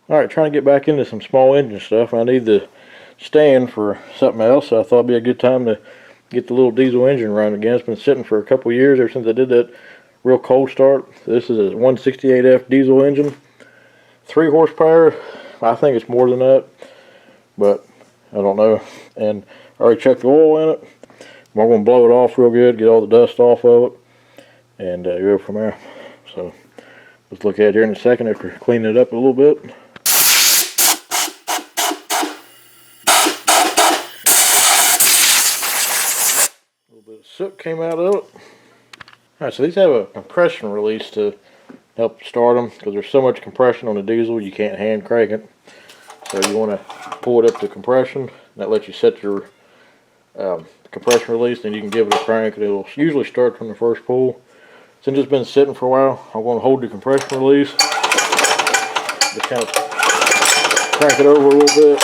Alright, trying to get back into some small engine stuff. I need the stand for something else, so I thought it'd be a good time to get the little diesel engine running again. It's been sitting for a couple years ever since I did that real cold start. This is a 168F diesel engine, 3 horsepower. I think it's more than that, but I don't know. And I already checked the oil in it. I'm going to blow it off real good, get all the dust off of it, and go from there. So let's look at it here in a second after cleaning it up a little bit. A little bit of soot came out of it. Alright, so these have a compression release to help start them because there's so much compression on the diesel you can't hand crank it. So you want to pull it up to compression. That lets you set your compression release, then you can give it a crank and it'll usually start from the first pull. Since it's been sitting for a while, I'm going to hold the compression release. Just kind of crank it over a little bit.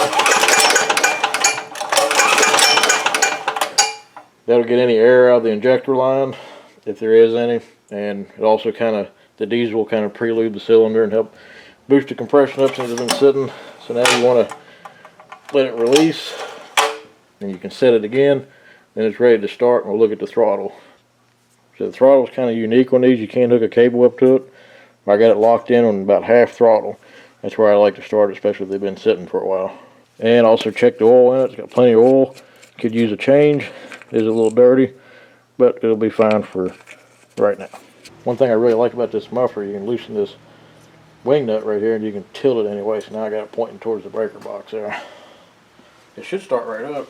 That'll get any air out of the injector line, if there is any, and it also the diesel will kind of prelude the cylinder and help boost the compression up since it's been sitting. So now you want to let it release, and you can set it again, then it's ready to start, and we'll look at the throttle. So the throttle is kind of unique on these. You can't hook a cable up to it. I got it locked in on about half throttle. That's where I like to start, especially if they've been sitting for a while. And also check the oil in it. It's got plenty of oil. Could use a change. It is a little dirty, but it'll be fine for right now. One thing I really like about this muffler, you can loosen this wing nut right here and you can tilt it anyway. So now I got it pointing towards the breaker box there. It should start right up.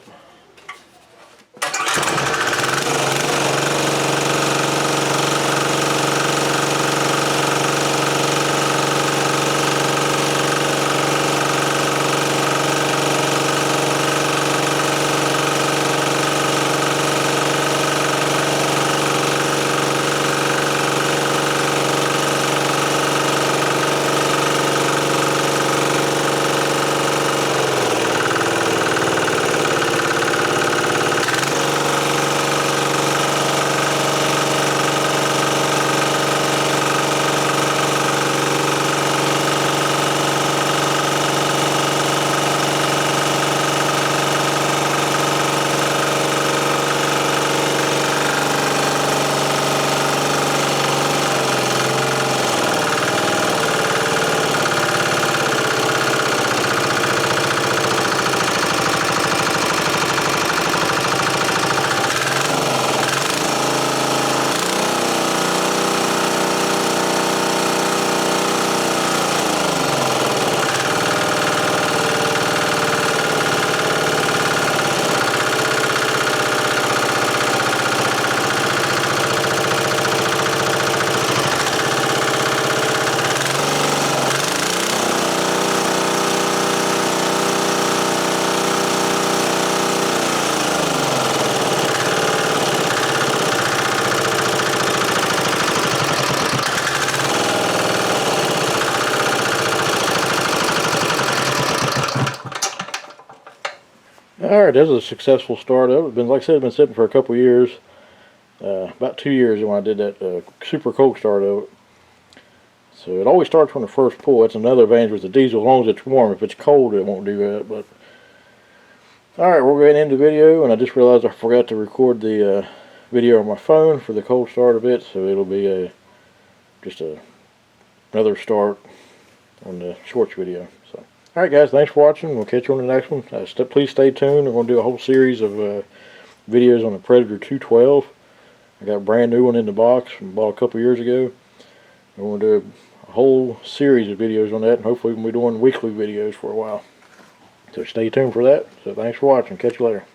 Alright, this is a successful start of it. It's been, like I said, it's been sitting for a couple years. About 2 years when I did that super cold start of it. So it always starts from the first pull. That's another advantage with the diesel, as long as it's warm. If it's cold, it won't do that. But alright, we're going to end the video, and I just realized I forgot to record the video on my phone for the cold start of it, so it'll be just another start on the shorts video. So, alright guys, thanks for watching. We'll catch you on the next one. Please stay tuned. We're going to do a whole series of videos on the Predator 212. I got a brand new one in the box I bought a couple years ago. We're going to do a whole series of videos on that, and hopefully we'll be doing weekly videos for a while. So stay tuned for that. So thanks for watching. Catch you later.